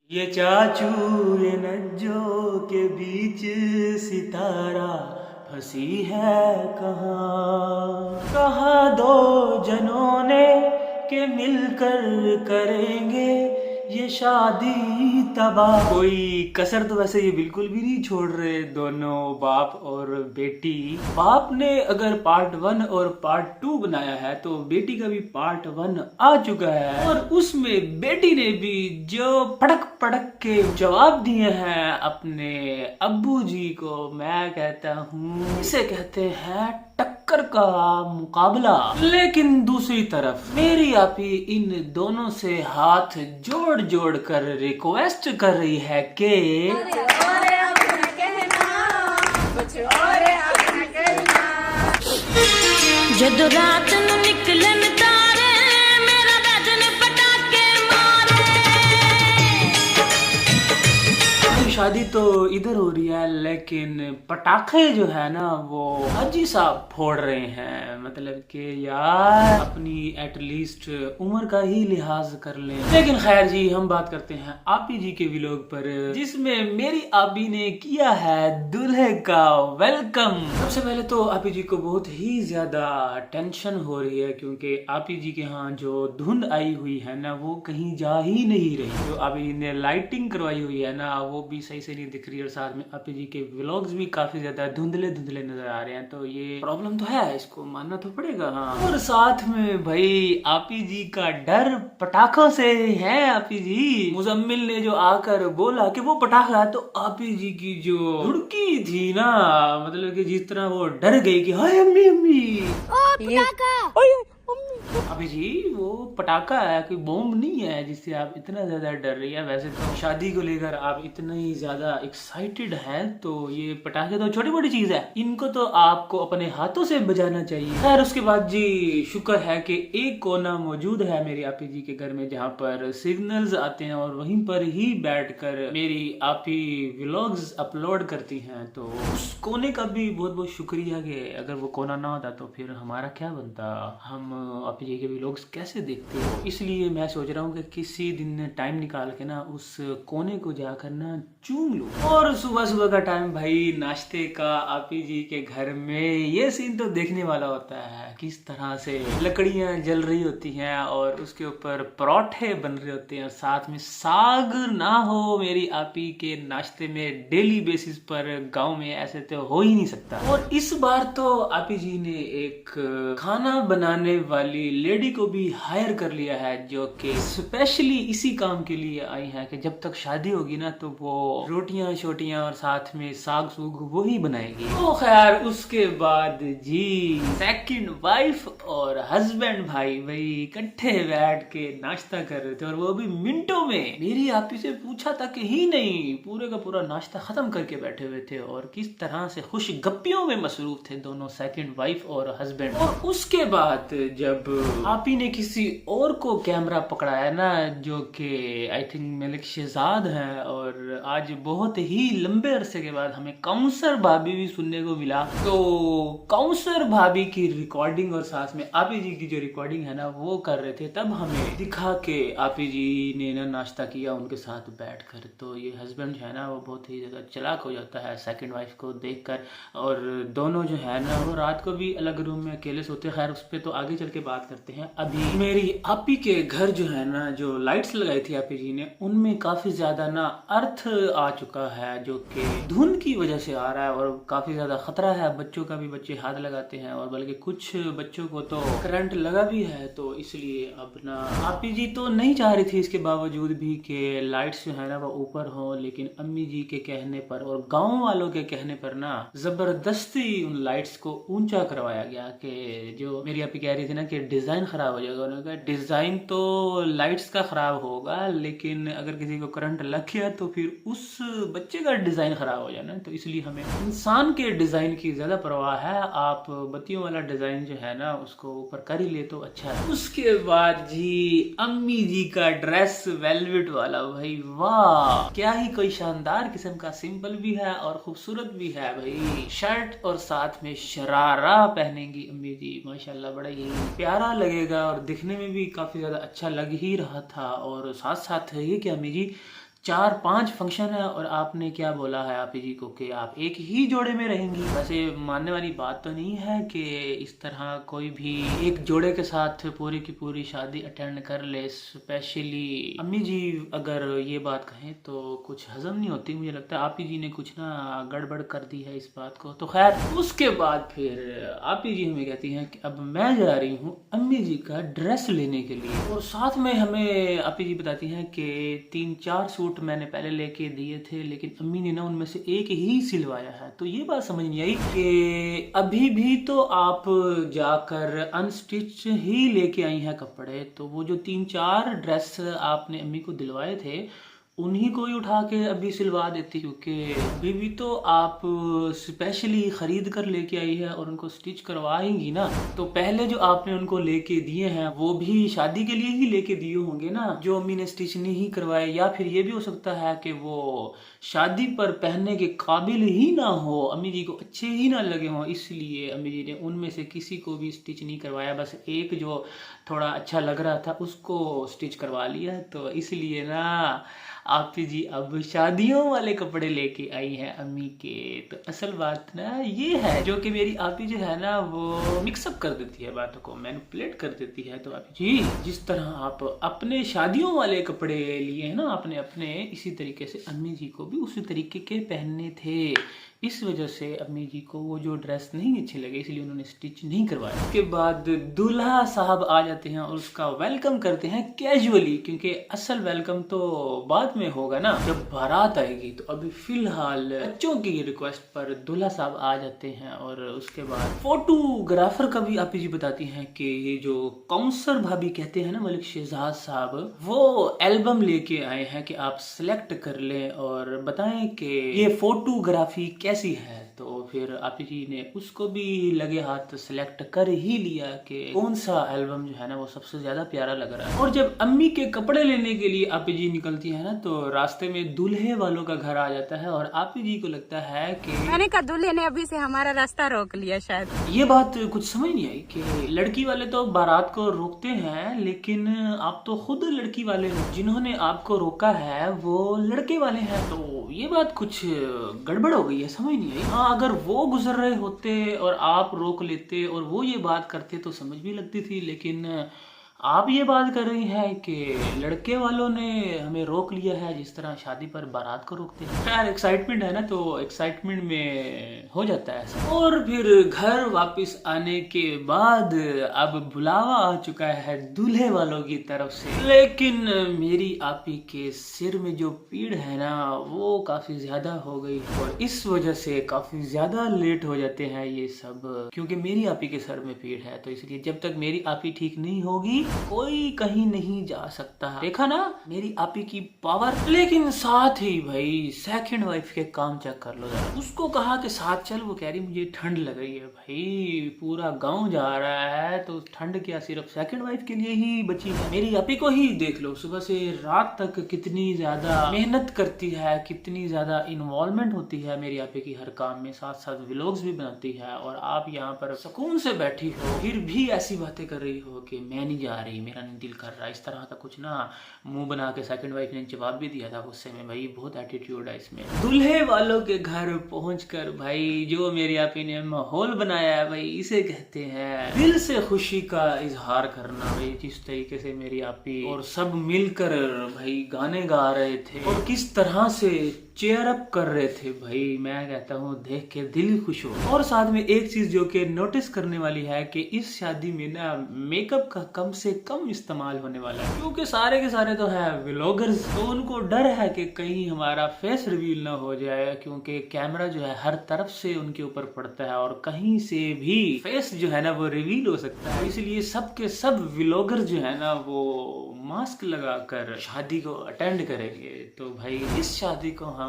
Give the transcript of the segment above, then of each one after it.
ये चाचू ये नज्जों के बीच सितारा फंसी है कहाँ। कहा दो जनों ने के मिलकर करेंगे ये शादी तबाह। कोई कसर तो वैसे ये बिल्कुल भी नहीं छोड़ रहे दोनों बाप और बेटी। बाप ने अगर पार्ट 1 और पार्ट 2 बनाया है तो बेटी का भी पार्ट 1 आ चुका है और उसमें बेटी ने भी जो पटक पटक के जवाब दिए हैं अपने अब्बू जी को, मैं कहता हूँ इसे कहते हैं टक्कर का मुकाबला। लेकिन दूसरी तरफ मेरी आपी इन दोनों से हाथ जोड़ जोड़ कर रिक्वेस्ट कर रही है कि जदों रात नूं निकलन तारे मेरा बदन पटाके मारे। शादी तो इधर हो रही है लेकिन पटाखे जो है ना वो हाजी साहब फोड़ रहे हैं। मतलब कि यार अपनी एटलीस्ट उम्र का ही लिहाज कर ले। लेकिन खैर जी, हम बात करते हैं आपी जी के व्लॉग पर जिसमें मेरी आपी ने किया है दूल्हे का वेलकम। सबसे पहले तो आपी जी को बहुत ही ज्यादा टेंशन हो रही है क्योंकि आपी जी के यहाँ जो धुंध आई हुई है ना वो कहीं जा ही नहीं रही। जो आपी जी ने लाइटिंग करवाई हुई है ना वो भी सही से नहीं दिख रही और साथ में आपी जी के व्लॉग्स भी काफी ज्यादा धुंधले धुंधले नजर आ रहे हैं। तो ये प्रॉब्लम तो है, इसको मानना तो पड़ेगा। हाँ, और साथ में भाई आपी जी का डर पटाखों से है। आपी जी मुजम्मिल ने जो आकर बोला कि वो पटाखा है तो आपी जी की जो लुड़की थी ना, मतलब कि जिस तरह वो डर गई कि हाय अम्मी अम्मी अभी जी वो पटाखा है, कोई बॉम्ब नहीं है जिससे आप इतना ज्यादा डर रही है। वैसे तो शादी को लेकर आप इतना ही ज्यादा एक्साइटेड हैं तो ये पटाखे तो छोटी मोटी चीज है, इनको तो आपको अपने हाथों से बजाना चाहिए। खैर उसके बाद जी शुक्र है कि एक कोना मौजूद है मेरी आपी जी के घर में जहाँ पर सिग्नल्स आते हैं और वहीं पर ही बैठकर मेरी आपी व्लॉग्स अपलोड करती हैं। तो उस कोने का भी बहुत बहुत शुक्रिया कि अगर वो कोना ना होता तो फिर हमारा क्या बनता, हम आपी जी के व्लॉग्स कैसे देखते हो। इसलिए मैं सोच रहा हूँ कि किसी दिन टाइम निकाल के ना उस कोने को जाकर ना चूम लूं। और सुबह सुबह का टाइम भाई नाश्ते का आपी जी के घर में ये सीन तो देखने वाला होता है, किस तरह से लकड़ियां जल रही होती हैं और उसके ऊपर परोठे बन रहे होते हैं और साथ में साग ना हो मेरी आपी के नाश्ते में डेली बेसिस पर गांव में ऐसे तो हो ही नहीं सकता। और इस बार तो आपी जी ने एक खाना बनाने वाली लेडी को भी हायर कर लिया है जो कि स्पेशली इसी काम के लिए आई है कि जब तक शादी होगी ना तो वो रोटियां शोटियां और साथ में साग सूग वो ही बनाएगी। तो खैर उसके बाद जी सेकंड वाइफ और हस्बैंड भाई इकट्ठे बैठ के नाश्ता कर रहे थे और वो भी मिनटों में। मेरी आपी से पूछा तक ही नहीं, पूरे का पूरा नाश्ता खत्म करके बैठे हुए थे और किस तरह से खुश गप्पियों में मसरूफ थे दोनों सेकंड वाइफ और हस्बैंड। और उसके बाद जब आपी ने किसी और को कैमरा पकड़ाया ना जो कि आई थिंक मलिक शहजाद है और आज बहुत ही लंबे अरसे के बाद हमें काउंसर भाभी भी सुनने को मिला। तो काउंसर भाभी की रिकॉर्डिंग और साथ में आपी जी की जो रिकॉर्डिंग है ना वो कर रहे थे, तब हमें दिखा के आपी जी ने ना नाश्ता किया उनके साथ बैठकर। तो ये हस्बैंड है ना वो बहुत ही ज्यादा चालाक हो जाता है सेकंड वाइफ को देखकर और दोनों जो है ना वो रात को भी अलग रूम में अकेले सोते। खैर उस पर तो आगे चल के बात करते हैं। अभी मेरी आपी के घर जो है ना जो लाइट्स लगाई थी आपी जी ने उनमें काफी ज्यादा ना अर्थ आ चुका है जो कि धुंध की वजह से आ रहा है और काफी ज्यादा खतरा है। बच्चों का भी बच्चे हाथ लगाते हैं और बल्कि कुछ बच्चों को तो करंट लगा भी है। तो इसलिए अब ना आपी जी तो नहीं चाह रही थी इसके बावजूद भी कि लाइट्स जो है ना वो ऊपर हो, लेकिन अम्मी जी के कहने पर और गाँव वालों के कहने पर ना जबरदस्ती उन लाइट्स को ऊंचा करवाया गया कि जो मेरी आपी कह रही थी ना कि डिजाइन खराब हो जाएगा। उन्होंने कहा डिजाइन तो लाइट्स का खराब होगा लेकिन अगर किसी को करंट लग गया तो फिर उस बच्चे का डिजाइन खराब हो जाना। तो इसलिए हमें इंसान के डिजाइन की ज्यादा परवाह है, आप बत्तियों वाला डिजाइन जो है ना उसको ऊपर कर ही ले तो अच्छा है। उसके बाद जी अम्मी जी का ड्रेस वेलवेट वाला, भाई वाह क्या ही कोई शानदार किस्म का, सिंपल भी है और खूबसूरत भी है। भाई शर्ट और साथ में शरारा पहनेंगी अम्मी जी, माशाल्लाह बड़ा ही प्यारा लगेगा और दिखने में भी काफी ज्यादा अच्छा लग ही रहा था। और साथ साथ ये कि अम्मी जी 4-5 फंक्शन है और आपने क्या बोला है आपी जी को कि आप एक ही जोड़े में रहेंगी। वैसे मानने वाली बात तो नहीं है कि इस तरह कोई भी एक जोड़े के साथ पूरी की पूरी शादी अटेंड कर ले। स्पेशली अम्मी जी अगर ये बात कहें तो कुछ हजम नहीं होती। मुझे लगता है आपी जी ने कुछ ना गड़बड़ कर दी है इस बात को। तो खैर उसके बाद फिर आपी जी हमें कहती हैं कि अब मैं जा रही हूँ अम्मी जी का ड्रेस लेने के लिए, और साथ में हमें आपी जी बताती हैं कि 3-4 सूट मैंने पहले लेके दिए थे लेकिन अम्मी ने ना उनमें से एक ही सिलवाया है। तो ये बात समझ नहीं आई कि अभी भी तो आप जाकर अनस्टिच ही लेके आई हैं कपड़े, तो वो जो 3-4 ड्रेस आपने अम्मी को दिलवाए थे उन्हीं को ही उठा के अभी सिलवा देती, क्योंकि अभी भी तो आप स्पेशली खरीद कर लेके आई है और उनको स्टिच करवाएंगी ना। तो पहले जो आपने उनको लेके दिए हैं वो भी शादी के लिए ही लेके दिए होंगे ना, जो अम्मी ने स्टिच नहीं करवाए। या फिर ये भी हो सकता है कि वो शादी पर पहनने के काबिल ही ना हो, अम्मी जी को अच्छे ही ना लगे हों, इसलिए अम्मी जी ने उनमें से किसी को भी स्टिच नहीं करवाया। बस एक जो थोड़ा अच्छा लग रहा था उसको स्टिच करवा लिया। तो इसलिए ना आपी जी अब शादियों वाले कपड़े लेके आई हैं अम्मी के। तो असल बात ना ये है जो कि मेरी आपी जो है ना वो मिक्सअप कर देती है, बातों को मैनिपुलेट कर देती है। तो आपी जी जिस तरह आप अपने शादियों वाले कपड़े लिए हैं ना आपने अपने, इसी तरीके से अम्मी जी को भी उसी तरीके के पहनने थे। इस वजह से अम्मी जी को वो जो ड्रेस नहीं अच्छे लगे इसलिए उन्होंने स्टिच नहीं करवाया। उसके बाद दूल्हा साहब आ जाते हैं और उसका वेलकम करते हैं कैजुअली, क्योंकि असल वेलकम तो बाद में होगा ना जब बारात आएगी। तो अभी फिलहाल बच्चों की रिक्वेस्ट पर दूल्हा साहब आ जाते हैं और उसके बाद फोटोग्राफर का भी आपी जी बताती हैं कि ये जो काउंसलर भाभी कहते हैं ना मलिक शहजाद साहब, वो एल्बम लेके आए हैं कि आप सिलेक्ट कर लें और बताएं कि ये फोटोग्राफी कैसी है। तो फिर आपी जी ने उसको भी लगे हाथ सिलेक्ट कर ही लिया कि कौन सा एल्बम जो है ना वो सबसे ज्यादा प्यारा लग रहा है। और जब अम्मी के कपड़े लेने के लिए आपी जी निकलती है ना तो रास्ते में दूल्हे वालों का घर आ जाता है और आपी जी को लगता है कि मैंने कहा दूल्हे ने अभी से हमारा रास्ता रोक लिया शायद। ये बात कुछ समझ नहीं आई कि लड़की वाले तो बारात को रोकते हैं लेकिन आप तो खुद लड़की वाले हो, जिन्होंने आपको रोका है वो लड़के वाले हैं। तो ये बात कुछ गड़बड़ हो गई है, समझ नहीं आई। हाँ अगर वो गुजर रहे होते और आप रोक लेते और वो ये बात करते तो समझ भी लगती थी, लेकिन आप ये बात कर रही हैं कि लड़के वालों ने हमें रोक लिया है जिस तरह शादी पर बारात को रोकते हैं। यार एक्साइटमेंट है ना तो एक्साइटमेंट में हो जाता है ऐसा। और फिर घर वापस आने के बाद अब बुलावा आ चुका है दूल्हे वालों की तरफ से, लेकिन मेरी आपी के सिर में जो पीड़ है ना वो काफी ज्यादा हो गई और इस वजह से काफी ज्यादा लेट हो जाते हैं ये सब, क्योंकि मेरी आपी के सर में पीड़ है। तो इसलिए जब तक मेरी आपी ठीक नहीं होगी कोई कहीं नहीं जा सकता। देखा ना मेरी आपी की पावर। लेकिन साथ ही भाई सेकंड वाइफ के काम चेक कर लो जरा। उसको कहा कि साथ चल, वो कह रही मुझे ठंड लग रही है। भाई पूरा गांव जा रहा है तो ठंड क्या सिर्फ सेकंड वाइफ के लिए ही बची है? मेरी आपी को ही देख लो, सुबह से रात तक कितनी ज्यादा मेहनत करती है, कितनी ज्यादा इन्वॉल्वमेंट होती है मेरी आपी की हर काम में, साथ साथ व्लॉग्स भी बनाती है। और आप यहाँ पर सुकून से बैठी हो फिर भी ऐसी बातें कर रही हो कि मैं नहीं जा रही, मेरा नहीं दिल कर रहा। इस तरह का कुछ ना मुंह बना के सेकंड वाइफ ने जवाब भी दिया था गुस्से में। भाई बहुत एटीट्यूड है इसमें। दूल्हे वालों के घर पहुंचकर भाई जो मेरी आपी ने माहौल बनाया है भाई इसे कहते हैं दिल से खुशी का इजहार करना। भाई जिस तरीके से मेरी आपी और सब मिलकर भाई गाने गा रहे थे और किस तरह से चेयर अप कर रहे थे, भाई मैं कहता हूँ देख के दिल ही खुश हो। और साथ में एक चीज जो कि नोटिस करने वाली है कि इस शादी में ना मेकअप का कम से कम इस्तेमाल होने वाला है, क्योंकि सारे के सारे तो है व्लॉगर्स, तो उनको डर है कि कहीं हमारा फेस रिवील ना हो जाए, क्योंकि कैमरा जो है हर तरफ से उनके ऊपर पड़ता है और कहीं से भी फेस जो है ना वो रिवील हो सकता है। इसलिए सब के सब व्लॉगर जो है ना वो मास्क लगाकर शादी को अटेंड करेंगे। तो भाई इस शादी को हम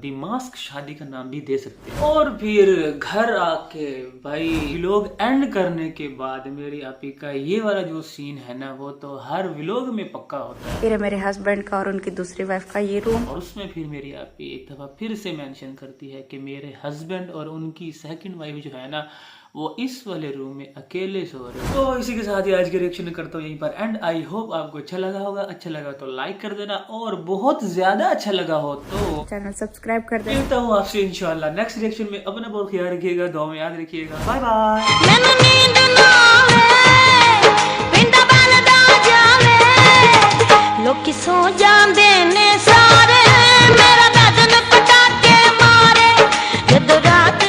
दी मास्क शादी का नाम भी दे सकते हैं। और फिर घर आके भाई लोग एंड करने के बाद मेरी आपी का ये वाला जो सीन सीन है ना वो तो हर व्लॉग में पक्का होता है। फिर मेरे हस्बैंड का और उनकी दूसरी वाइफ का ये रूम, और उसमें फिर मेरी आपी एक दफा फिर से मेंशन करती है कि मेरे हस्बैंड और उनकी सेकंड वाइफ जो है ना वो इस वाले रूम में अकेले सो रहे हैं। तो इसी के साथ ही आज के रिएक्शन करता हूँ यहीं पर एंड। आई होप आपको अच्छा लगा होगा, अच्छा लगा तो लाइक कर देना और बहुत ज्यादा अच्छा लगा हो तो चैनल सब्सक्राइब कर देना। मिलता हूँ आपसे इंशाल्लाह नेक्स्ट रिएक्शन में। अपना बहुत ख्याल रखिएगा, दुआ में याद रखिएगा। Bye bye. मैनू नींद ना आवे